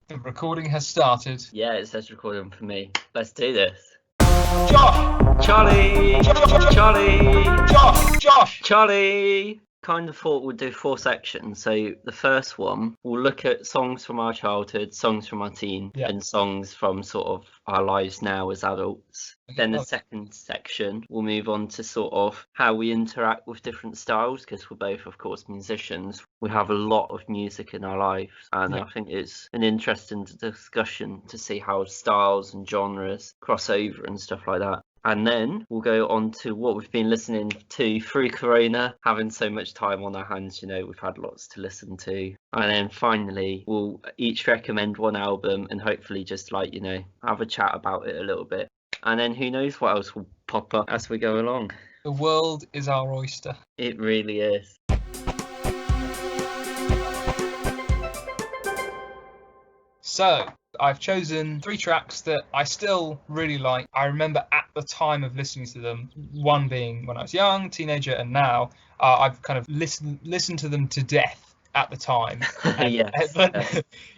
The recording has started. Yeah, it says recording for me. Let's do this. Josh! Charlie! Josh! Josh! Charlie! Kind of thought we'd do 4 sections. So the first one, we'll look at songs from our childhood, songs from our teen, and songs from sort of our lives now as adults. Then the second section, we'll move on to sort of how we interact with different styles, because we're both, of course, musicians. We have a lot of music in our lives, and I think it's an interesting discussion to see how styles and genres cross over and stuff like that. And then we'll go on to what we've been listening to through Corona, having so much time on our hands, we've had lots to listen to. And then finally, we'll each recommend one album and hopefully just have a chat about it a little bit. And then who knows what else will pop up as we go along. The world is our oyster. It really is. So, I've chosen 3 tracks that I still really like. I remember at the time of listening to them, one being when I was young, teenager, and now I've kind of listened to them to death at the time. Yes.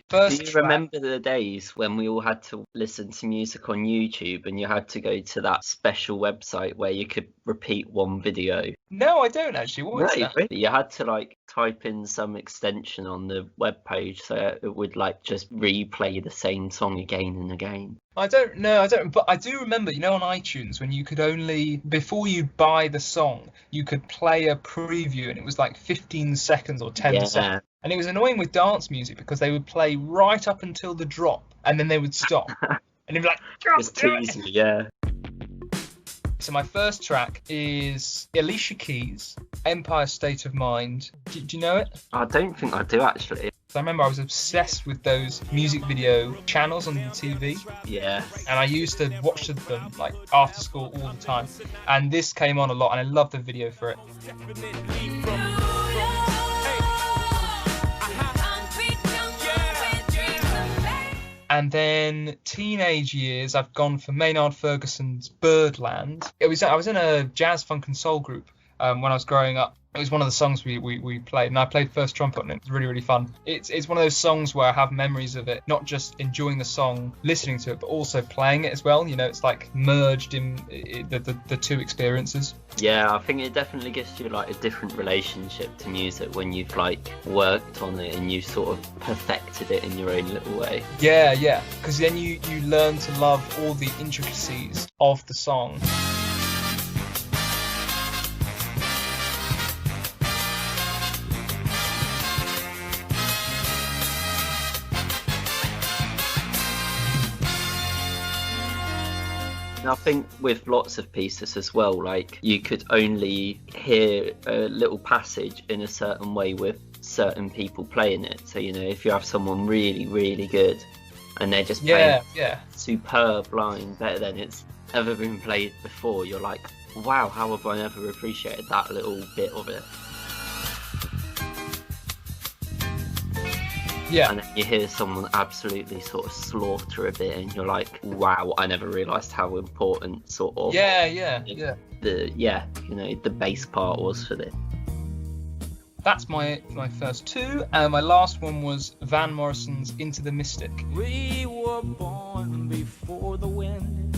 First Do you track, remember the days when we all had to listen to music on YouTube and you had to go to that special website where you could repeat one video? No, I don't actually. What was that? Really? You had to type in some extension on the web page so it would just replay the same song again and again. I don't know, but I do remember, on iTunes when you could only, before you buy the song, you could play a preview and it was 15 seconds or 10 seconds. And it was annoying with dance music because they would play right up until the drop and then they would stop. And it'd be like, just tease me, yeah. So my first track is Alicia Keys, Empire State of Mind. Do you know it? I don't think I do, actually. I remember I was obsessed with those music video channels on the TV. Yeah. And I used to watch them after school all the time. And this came on a lot and I loved the video for it. And then teenage years, I've gone for Maynard Ferguson's Birdland. I was in a jazz, funk and soul group when I was growing up. It was one of the songs we played, and I played first trumpet on it. It was really, really fun. It's one of those songs where I have memories of it, not just enjoying the song, listening to it, but also playing it as well. It's merged in the two experiences. Yeah, I think it definitely gives you a different relationship to music when you've worked on it and you sort of perfected it in your own little way. Yeah, because then you learn to love all the intricacies of the song. I think with lots of pieces as well, you could only hear a little passage in a certain way with certain people playing it. So, if you have someone really, really good and they're just playing superb line, better than it's ever been played before, you're like, wow, how have I never appreciated that little bit of it? Yeah. And then you hear someone absolutely sort of slaughter a bit and you're like, wow, I never realised how important sort of the bass part was for this. That's my first 2, and my last one was Van Morrison's Into the Mystic. We were born before the wind.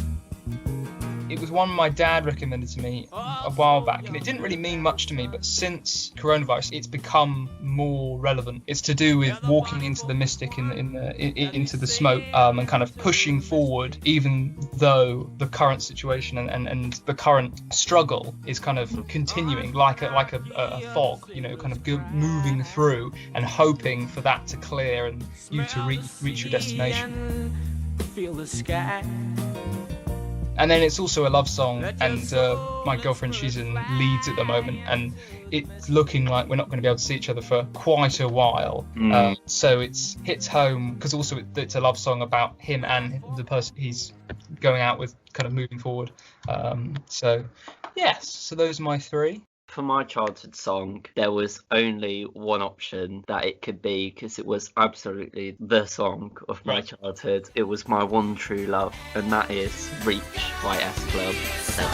It was one my dad recommended to me a while back, and it didn't really mean much to me, but since coronavirus, it's become more relevant. It's to do with walking into the mystic, into the smoke, and kind of pushing forward, even though the current situation and the current struggle is kind of continuing, like a fog, kind of moving through and hoping for that to clear and you to reach your destination. Feel the sky. And then it's also a love song, and my girlfriend, she's in Leeds at the moment, and it's looking like we're not going to be able to see each other for quite a while. So it hits home, because also it's a love song about him and the person he's going out with, kind of moving forward. So those are my 3. For my childhood song, there was only one option that it could be, because it was absolutely the song of my childhood. It was my one true love, and that is Reach by S Club 7.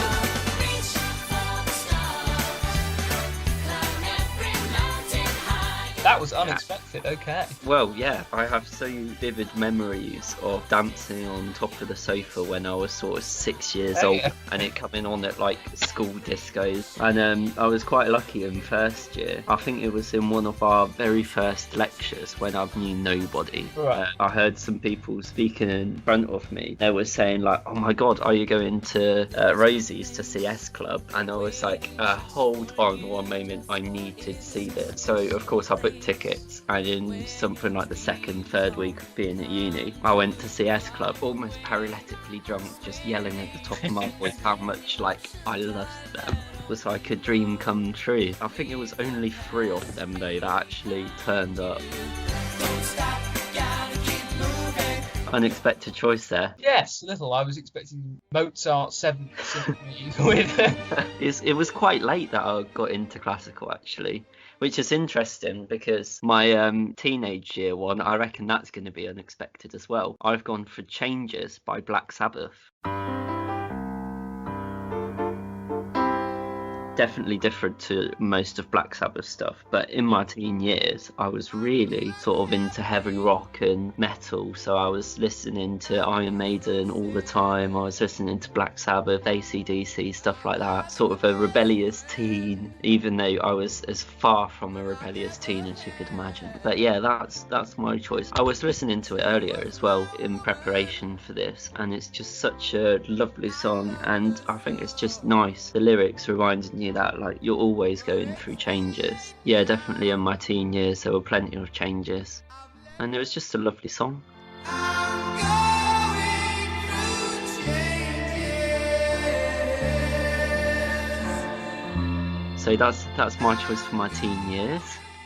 That That was unexpected. Okay. Well, yeah, I have so vivid memories of dancing on top of the sofa when I was sort of 6 years old, and it coming on at like school discos. And I was quite lucky in first year. I think it was in one of our very first lectures when I knew nobody. Right. I heard some people speaking in front of me. They were saying like, "Oh my God, are you going to Rosie's to see S Club?" And I was like, hold on one moment, I need to see this. So of course I booked tickets, and in something like the second, third week of being at uni, I went to see S Club, almost paralytically drunk, just yelling at the top of my voice how much like I loved them. It was like a dream come true. I think it was only 3 of them though that actually turned up. Unexpected choice there. Yes, a little. I was expecting Mozart 7th Symphony with... It was quite late that I got into classical actually, which is interesting because my teenage year one, I reckon that's going to be unexpected as well. I've gone for Changes by Black Sabbath. Definitely different to most of Black Sabbath stuff, but in my teen years I was really sort of into heavy rock and metal, so I was listening to Iron Maiden all the time, I was listening to Black Sabbath, AC/DC, stuff like that. Sort of a rebellious teen, even though I was as far from a rebellious teen as you could imagine. But yeah, that's my choice. I was listening to it earlier as well in preparation for this, and it's just such a lovely song, and I think it's just nice. The lyrics reminding you that like you're always going through changes. Yeah, definitely in my teen years there were plenty of changes, and it was just a lovely song. So that's my choice for my teen years.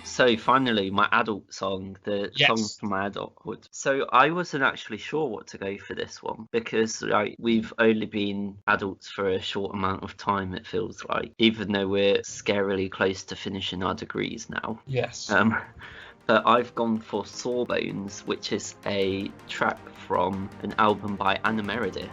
So finally, my adult song, the song from my adulthood. So I wasn't actually sure what to go for this one because like we've only been adults for a short amount of time, it feels like, even though we're scarily close to finishing our degrees now. Yes. But I've gone for Sawbones, which is a track from an album by Anna Meredith.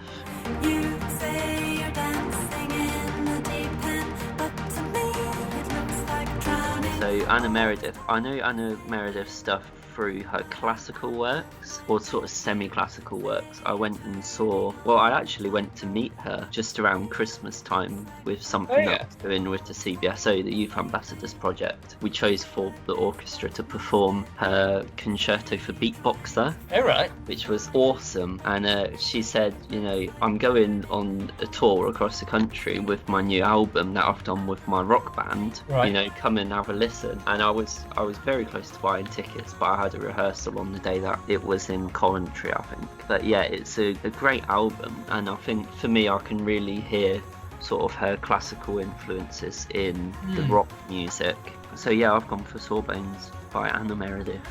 You say you're dancing in the deep end, but to me it looks like drowning. So Anna Meredith, I know Anna Meredith's stuff through her classical works, or sort of semi-classical works. I actually went to meet her just around Christmas time with something I was doing with the CBSO, the Youth Ambassadors Project. We chose for the orchestra to perform her concerto for beatboxer, which was awesome. And she said, you know, I'm going on a tour across the country with my new album that I've done with my rock band. You know, come and have a listen. And I was very close to buying tickets, but I had a rehearsal on the day that it was in Coventry, I think. But yeah, it's a great album, and I think for me I can really hear sort of her classical influences in the rock music. So yeah, I've gone for Sawbones by Anna Meredith.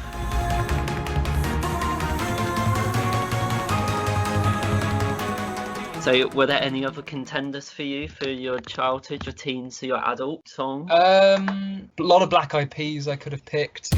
So were there any other contenders for you for your childhood, your teens, or your adult song? A lot of Black Eyed Peas I could have picked.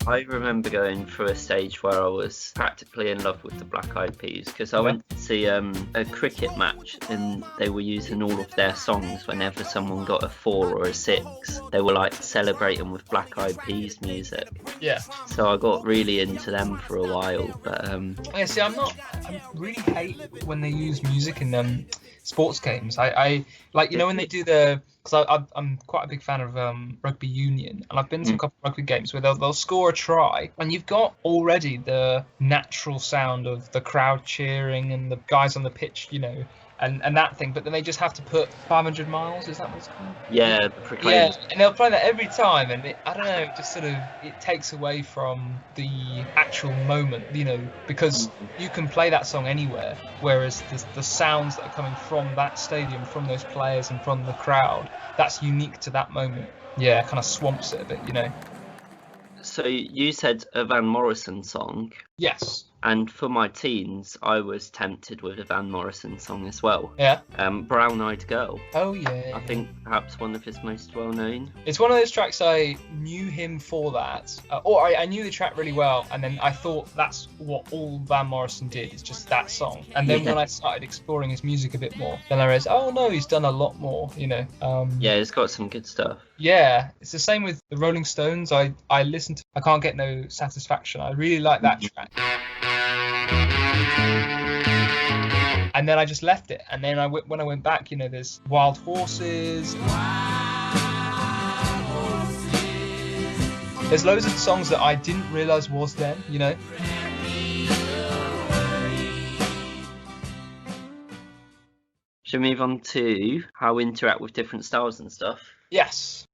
I remember going through a stage where I was practically in love with the Black Eyed Peas because I went to see a cricket match and they were using all of their songs whenever someone got a 4 or a 6. They were like celebrating with Black Eyed Peas music. Yeah. So I got really into them for a while. But yeah, see, I really hate when they use music in sports games. I like, you know, when they do because I'm quite a big fan of rugby union, and I've been to a couple of rugby games where they'll score a try, and you've got already the natural sound of the crowd cheering and the guys on the pitch, you know, and that thing, but then they just have to put 500 miles, is that what it's called? Yeah, the Proclaimers. Yeah, and they'll play that every time, and I don't know, just sort of, it takes away from the actual moment, you know, because you can play that song anywhere, whereas the sounds that are coming from that stadium, from those players and from the crowd, that's unique to that moment. Yeah, kind of swamps it a bit, you know. So you said a Van Morrison song. Yes. And for my teens, I was tempted with a Van Morrison song as well. Yeah. Brown Eyed Girl. Oh, yeah. I think perhaps one of his most well-known. It's one of those tracks I knew him for that. Or I knew the track really well, and then I thought that's what all Van Morrison did, is just that song. And then when I started exploring his music a bit more, then I realized, oh no, he's done a lot more, you know. Yeah, he's got some good stuff. Yeah, it's the same with the Rolling Stones. I listened to I Can't Get No Satisfaction. I really like that track. And then I just left it. And then when I went back, you know, there's Wild Horses. There's loads of songs that I didn't realise was them, you know. Should we move on to how we interact with different styles and stuff? Yes.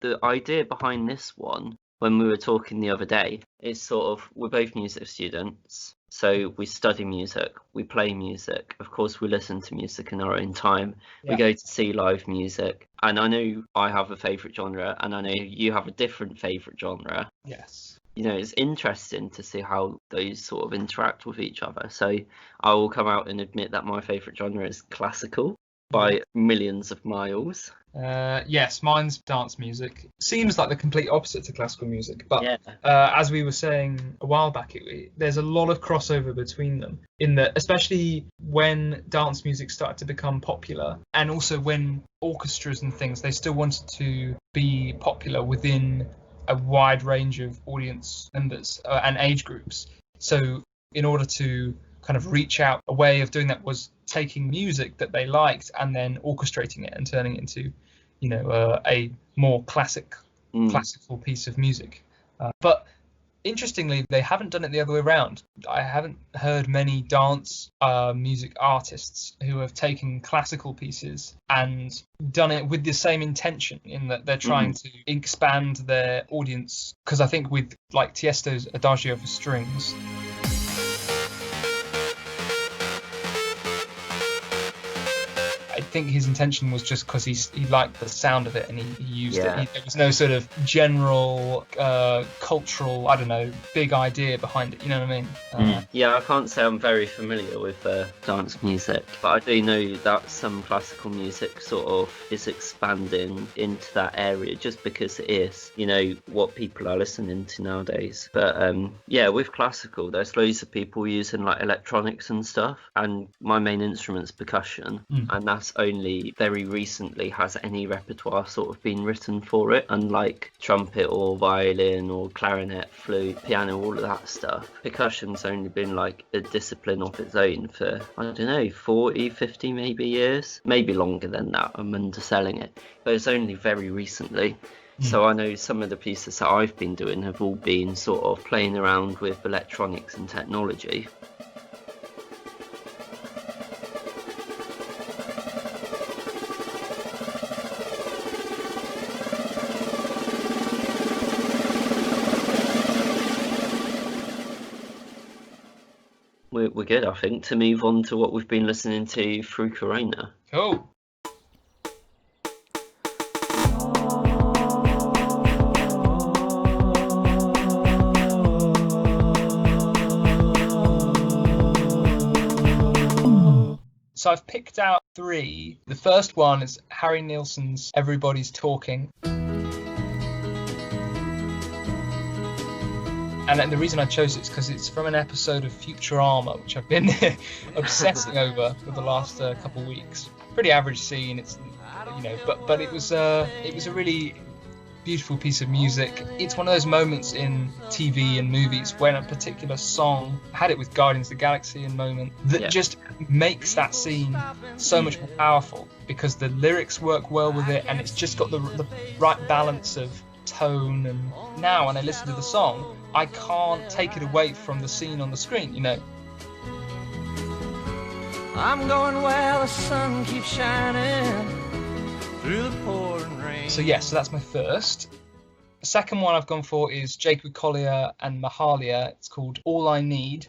The idea behind this one, when we were talking the other day, is sort of, we're both music students, so we study music, we play music, of course we listen to music in our own time, we go to see live music, and I know I have a favourite genre, and I know you have a different favourite genre. Yes. You know, it's interesting to see how those sort of interact with each other. So I will come out and admit that my favourite genre is classical by millions of miles. Yes, mine's dance music. Seems like the complete opposite to classical music, but as we were saying a while back, there's a lot of crossover between them. In that, especially when dance music started to become popular, and also when orchestras and things, they still wanted to be popular within a wide range of audience members and age groups. So in order to kind of reach out, a way of doing that was taking music that they liked and then orchestrating it and turning it into, you know, a more classical piece of music. But interestingly, they haven't done it the other way around. I haven't heard many dance music artists who have taken classical pieces and done it with the same intention, in that they're trying to expand their audience. Because I think with like Tiesto's Adagio for Strings, I think his intention was just because he liked the sound of it and he used it. There was no sort of general cultural, I don't know, big idea behind it. You know what I mean? Yeah, I can't say I'm very familiar with dance music, but I do know that some classical music sort of is expanding into that area just because it is, you know, what people are listening to nowadays. But yeah, with classical, there's loads of people using like electronics and stuff, and my main instrument's percussion, and that's only very recently has any repertoire sort of been written for it, unlike trumpet or violin or clarinet, flute, piano, all of that stuff. Percussion's only been like a discipline of its own for, I don't know, 40, 50 maybe years, maybe longer than that. I'm underselling it, but it's only very recently. So I know some of the pieces that I've been doing have all been sort of playing around with electronics and technology. We're good, I think, to move on to what we've been listening to through Corona. Cool. So I've picked out 3. The first one is Harry Nilsson's Everybody's Talking. And the reason I chose it is because it's from an episode of Futurama, which I've been obsessing over for the last couple of weeks. Pretty average scene, it's, you know, but it was a really beautiful piece of music. It's one of those moments in TV and movies when a particular song, I had it with Guardians of the Galaxy and moment, that just makes that scene so much more powerful because the lyrics work well with it and it's just got the right balance of tone. And now when I listen to the song, I can't take it away from the scene on the screen, you know. I'm going where the sun keeps shining through the pouring rain. So so that's my first. The second one I've gone for is Jacob Collier and Mahalia. It's called All I Need.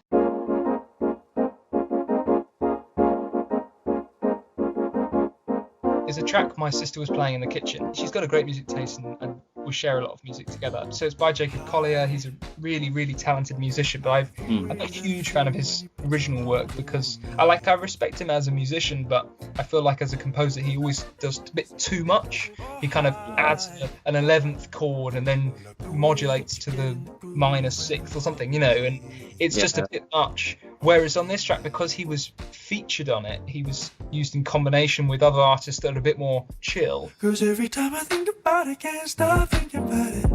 It's a track my sister was playing in the kitchen. She's got a great music taste and we share a lot of music together. So it's by Jacob Collier. He's a really, really talented musician, but I'm a huge fan of his original work, because I respect him as a musician, but I feel like as a composer he always does a bit too much. He kind of adds an 11th chord and then modulates to the minor 6th or something, and it's just a bit much. Whereas on this track, because he was featured on it, he was used in combination with other artists that are a bit more chill. 'Cause every time I think about it, can't stop thinking about it.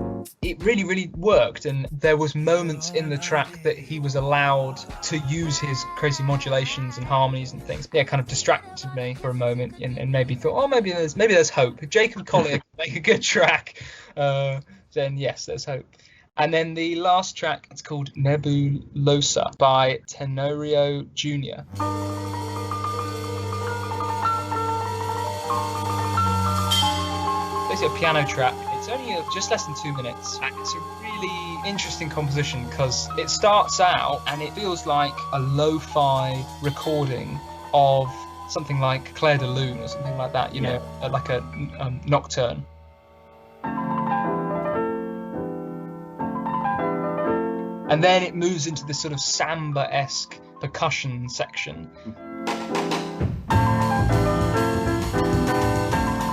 It really, really worked, and there was moments in the track that he was allowed to use his crazy modulations and harmonies and things. Yeah, kind of distracted me for a moment, and maybe thought, maybe there's hope. If Jacob Collier can make a good track, then yes, there's hope. And then the last track, it's called Nebulosa by Tenorio Jr. Basically a piano track. It's only just less than 2 minutes, and it's a really interesting composition because it starts out and it feels like a lo-fi recording of something like Clair de Lune or something like that, like a nocturne. And then it moves into this sort of samba-esque percussion section.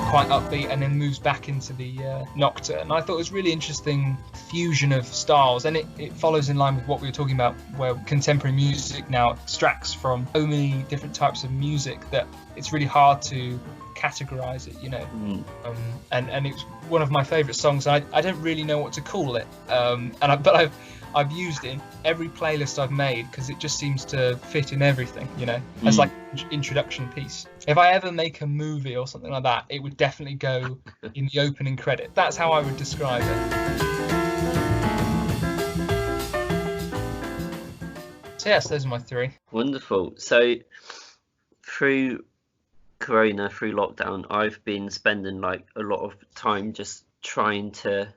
Quite upbeat, and then moves back into the nocturne. I thought it was really interesting fusion of styles, and it follows in line with what we were talking about, where contemporary music now extracts from so many different types of music that it's really hard to categorize it, and it's one of my favorite songs. I don't really know what to call it, but I've used it in every playlist I've made because it just seems to fit in everything, as like an introduction piece. If I ever make a movie or something like that, it would definitely go in the opening credit. That's how I would describe it. So yes, those are my 3. Wonderful. So through Corona, through lockdown, I've been spending like a lot of time just trying to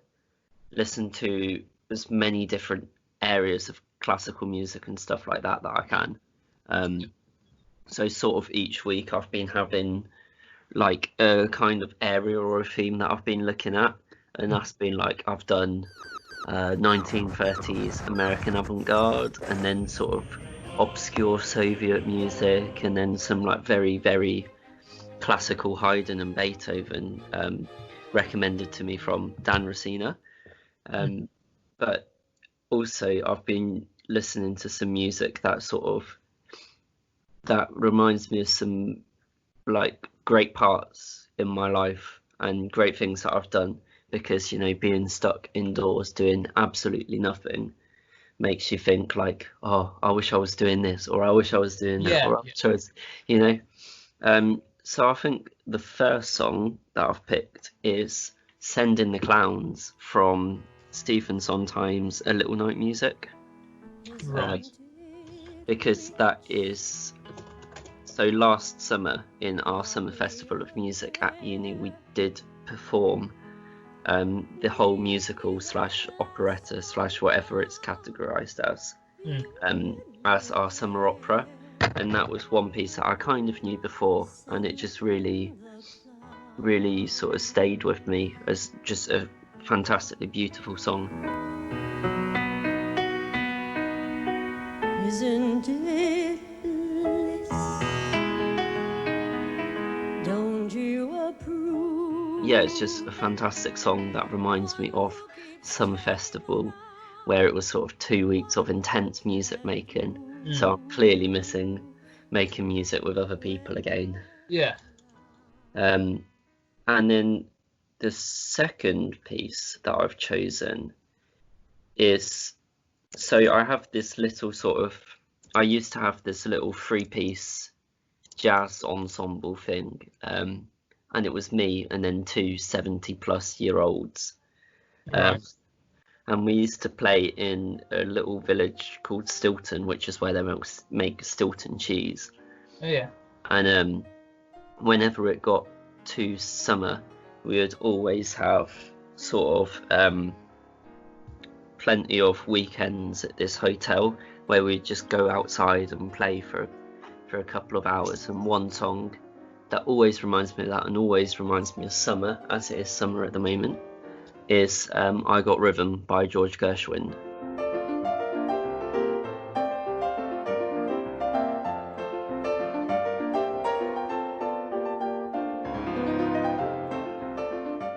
listen to as many different areas of classical music and stuff like that I can. So sort of each week I've been having like a kind of area or a theme that I've been looking at, and that's been like I've done 1930s American avant-garde, and then sort of obscure Soviet music, and then some like very, very classical Haydn and Beethoven recommended to me from Dan Rossina. But also I've been listening to some music that reminds me of some like great parts in my life and great things that I've done, because being stuck indoors doing absolutely nothing makes you think like, oh, I wish I was doing this, or I wish I was doing that, or I wish I was, so I think the first song that I've picked is Send in the Clowns from Stephen Sondheim's A Little Night Music. Right. Because that is, so last summer in our summer festival of music at uni, we did perform the whole musical / operetta / whatever it's categorized as our summer opera, and that was one piece that I kind of knew before, and it just really, really sort of stayed with me as just a fantastically beautiful song. Isn't it bliss? Don't you approve? Yeah, it's just a fantastic song that reminds me of Summer Festival, where it was sort of 2 weeks of intense music making. So I'm clearly missing making music with other people again. Yeah. And then the second piece that I've chosen is, so I have this little I used to have this little 3-piece jazz ensemble thing, and it was me and then 2 70-plus-year-olds. Right. And we used to play in a little village called Stilton, which is where they make Stilton cheese. Oh, yeah. And whenever it got to summer, we would always have sort of plenty of weekends at this hotel where we'd just go outside and play for a couple of hours. And one song that always reminds me of that and always reminds me of summer, as it is summer at the moment, is I Got Rhythm by George Gershwin.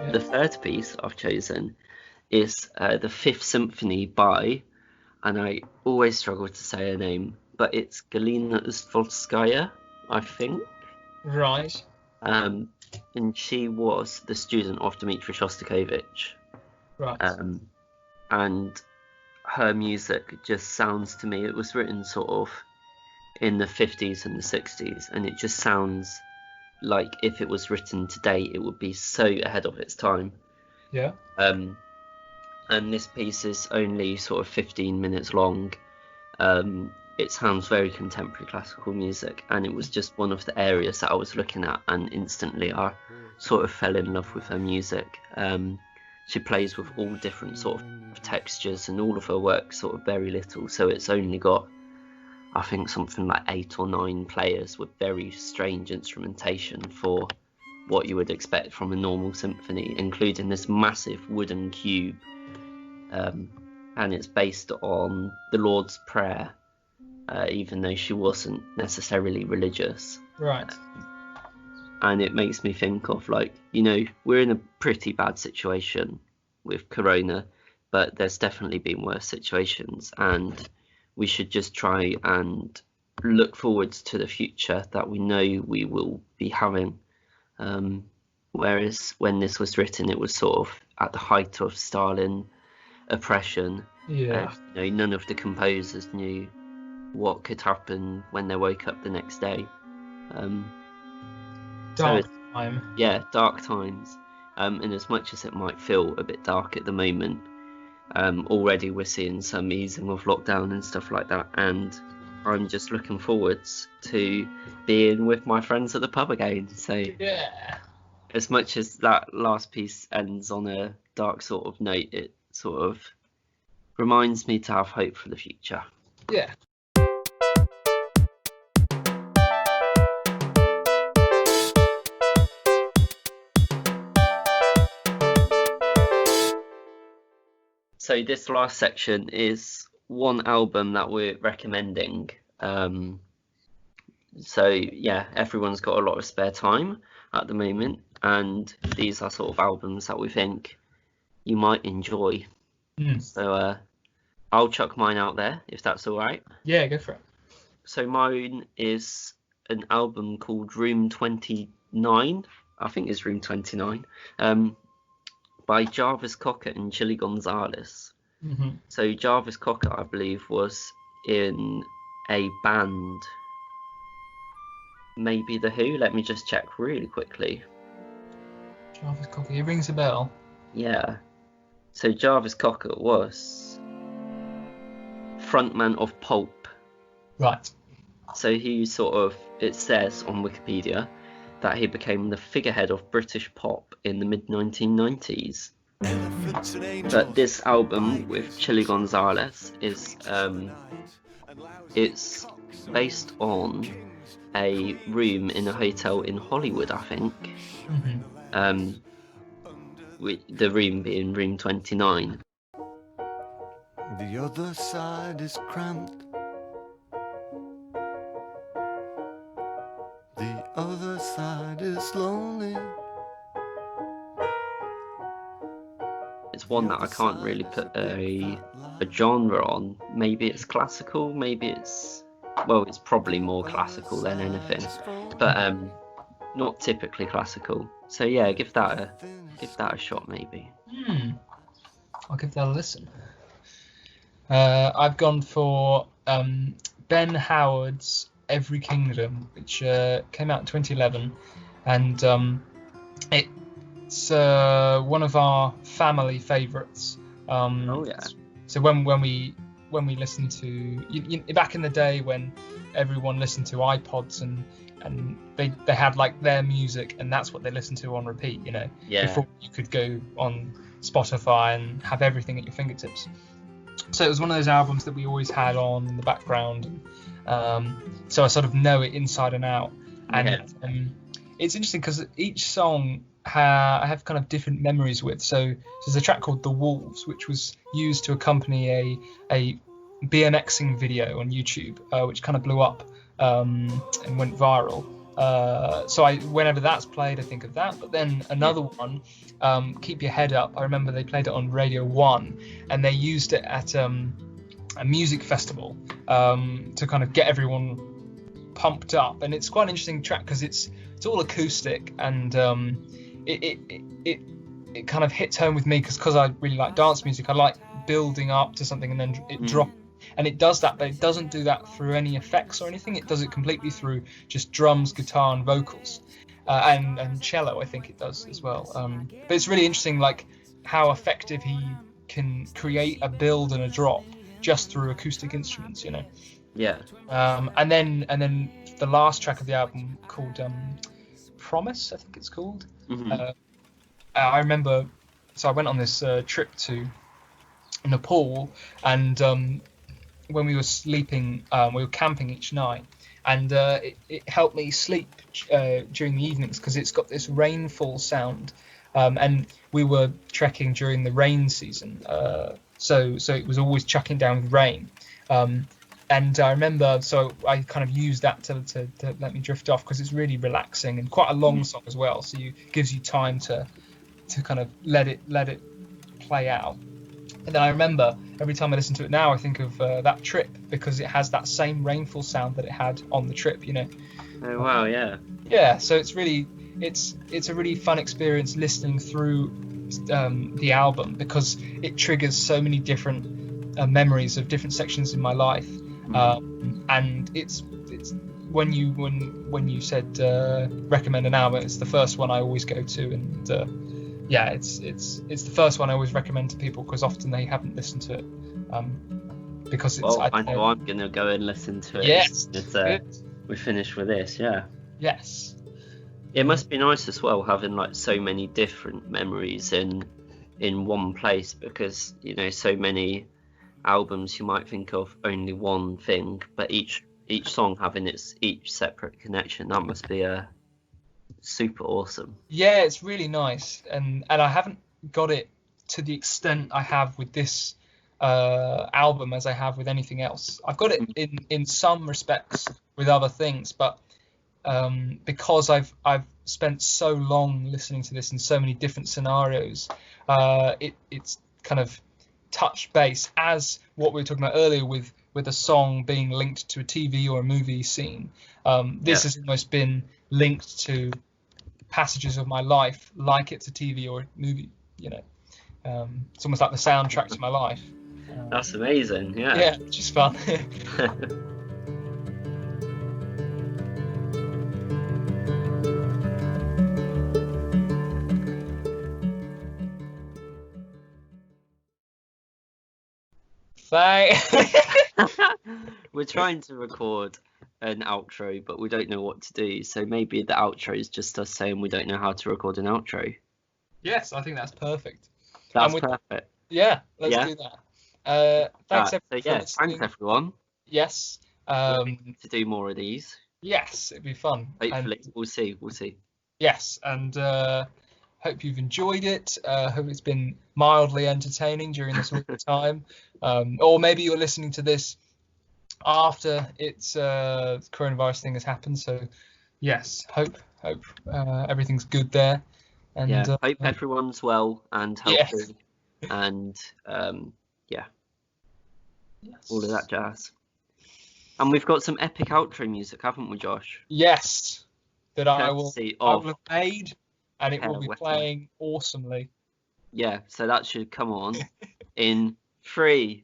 The third piece I've chosen is the Fifth Symphony by, and I always struggle to say her name, but it's Galina Ustvolskaya, I think. Right. And she was the student of Dmitri Shostakovich. Right. And her music just sounds to me, it was written sort of in the 50s and the 60s, and it just sounds like if it was written today, it would be so ahead of its time. Yeah. And this piece is only sort of 15 minutes long. It sounds very contemporary classical music, and it was just one of the areas that I was looking at, and instantly I sort of fell in love with her music. She plays with all different sort of textures, and all of her work sort of very little, so it's only got, I think, something like 8 or 9 players with very strange instrumentation for what you would expect from a normal symphony, including this massive wooden cube, and it's based on the Lord's Prayer, even though she wasn't necessarily religious. Right. And it makes me think of, like, you know, we're in a pretty bad situation with Corona, but there's definitely been worse situations, and we should just try and look forwards to the future that we know we will be having. Whereas when this was written, it was sort of at the height of Stalin oppression. Yeah. You know, none of the composers knew what could happen when they woke up the next day. Dark time. Yeah, dark times. And as much as it might feel a bit dark at the moment, already we're seeing some easing of lockdown and stuff like that, and I'm just looking forwards to being with my friends at the pub again. So Yeah. as much as that last piece ends on a dark sort of note, it sort of reminds me to have hope for the future. Yeah. So this last section is one album that we're recommending. So yeah, everyone's got a lot of spare time at the moment, and these are sort of albums that we think you might enjoy. So I'll chuck mine out there if that's all right. Yeah, go for it. So mine is an album called Room 29. I think it's Room 29. By Jarvis Cocker and Chili Gonzalez. Mm-hmm. So Jarvis Cocker, I believe, was in a band, maybe The Who. Let me just check really quickly. Jarvis Cocker, he rings a bell. Yeah. So Jarvis Cocker was frontman of Pulp. Right. So he sort of, it says on Wikipedia that he became the figurehead of British pop in the mid-1990s. But this album with Chili Gonzalez is it's based on a room in a hotel in Hollywood, I think. Mm-hmm. With the room being Room 29. The other side is cramped. The other side is lonely. It's one that I can't really put a genre on. Maybe it's classical, maybe it's, well, it's probably more classical than anything, but not typically classical. So yeah, give that a shot maybe. I'll give that a listen. I've gone for Ben Howard's Every Kingdom, which came out in 2011, and it's one of our family favourites. Oh yeah. So when we listen to back in the day when everyone listened to iPods and they had like their music and that's what they listened to on repeat, you know. Yeah. Before you could go on Spotify and have everything at your fingertips. So it was one of those albums that we always had on in the background. So I sort of know it inside and out. And it's interesting because each song I have kind of different memories with. So there's a track called The Wolves, which was used to accompany a BMXing video on YouTube, which kind of blew up and went viral. So whenever that's played, I think of that. But then another one, Keep Your Head Up. I remember they played it on Radio 1, and they used it at a music festival to kind of get everyone pumped up. And it's quite an interesting track because it's all acoustic, and it kind of hits home with me because I really like dance music. I like building up to something and then it drops. And it does that, but it doesn't do that through any effects or anything. It does it completely through just drums, guitar, and vocals, and cello. I think it does as well. But it's really interesting, like how effective he can create a build and a drop just through acoustic instruments, you know. Yeah. And then the last track of the album called Promise, I think it's called. I remember, so I went on this trip to Nepal, and when we were sleeping, we were camping each night, and it helped me sleep during the evenings because it's got this rainfall sound, and we were trekking during the rain season, so it was always chucking down with rain, and I remember, so I kind of used that to let me drift off because it's really relaxing and quite a long song as well, so it gives you time to kind of let it play out. And then I remember every time I listen to it now, I think of that trip because it has that same rainfall sound that it had on the trip, you know. Oh wow, yeah. Yeah, so it's a really fun experience listening through the album because it triggers so many different memories of different sections in my life, and it's when you said recommend an album, it's the first one I always go to, and yeah, it's the first one I always recommend to people because often they haven't listened to it. Because it's. Well, I know I'm gonna go and listen to it. Yes. We finish with this, yeah. Yes. It must be nice as well having like so many different memories in one place because you know so many albums you might think of only one thing, but each song having its each separate connection. That must be super awesome. Yeah, it's really nice, and I haven't got it to the extent I have with this album as I have with anything else. I've got it in some respects with other things, but because I've spent so long listening to this in so many different scenarios, it's kind of touched base as what we were talking about earlier with a song being linked to a TV or a movie scene. This has almost been linked to passages of my life like it's a TV or a movie, you know. It's almost like the soundtrack to my life. That's amazing. Yeah, which is fun. We're trying to record an outro, but we don't know what to do. So maybe the outro is just us saying we don't know how to record an outro. Yes, I think that's perfect. That's perfect. Yeah, let's do that. Thanks everyone. Thanks everyone. Yes. To do more of these. Yes, it'd be fun. Hopefully, we'll see. Yes, and hope you've enjoyed it. Hope it's been mildly entertaining during this winter time. Or maybe you're listening to this after it's coronavirus thing has happened. So yes, hope everything's good there. And hope everyone's well and healthy. And all of that jazz. And we've got some epic outro music, haven't we, Josh? Yes, that I will have made, and it will be playing awesomely. Yeah, so that should come on in 3,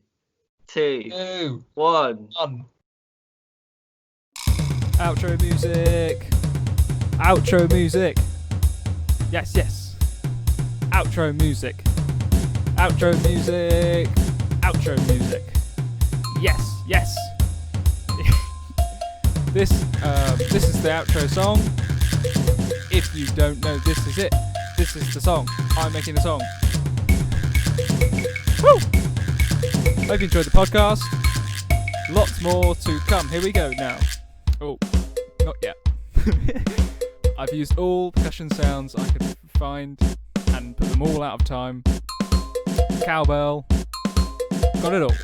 2, 1. Outro music. Outro music. Yes. Outro music. Outro music. Outro music. Yes. This is the outro song. If you don't know, this is it. This is the song. I'm making the song. Woo! Hope you enjoyed the podcast. Lots more to come. Here we go now. Oh, not yet. I've used all percussion sounds I could find and put them all out of time. Cowbell. Got it all.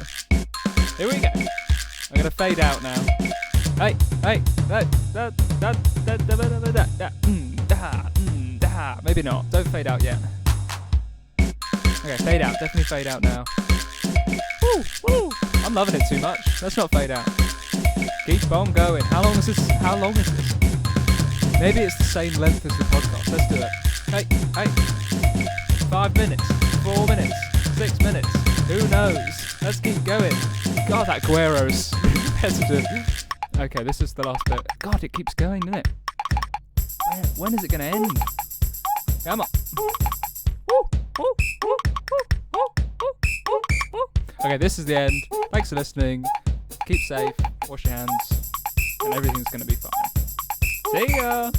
Here we go. I'm going to fade out now. Hey. Maybe not. Don't fade out yet. Okay, fade out. Definitely fade out now. Woo, woo. I'm loving it too much. Let's not fade out. Keep on going. How long is this? Maybe it's the same length as the podcast. Let's do it. Hey. 5 minutes. 4 minutes. 6 minutes. Who knows? Let's keep going. God, that Guerrero's repetitive. Okay, this is the last bit. God, it keeps going, doesn't it? When is it going to end? Come on. Okay, this is the end. Thanks for listening. Keep safe. Wash your hands. And everything's going to be fine. See ya!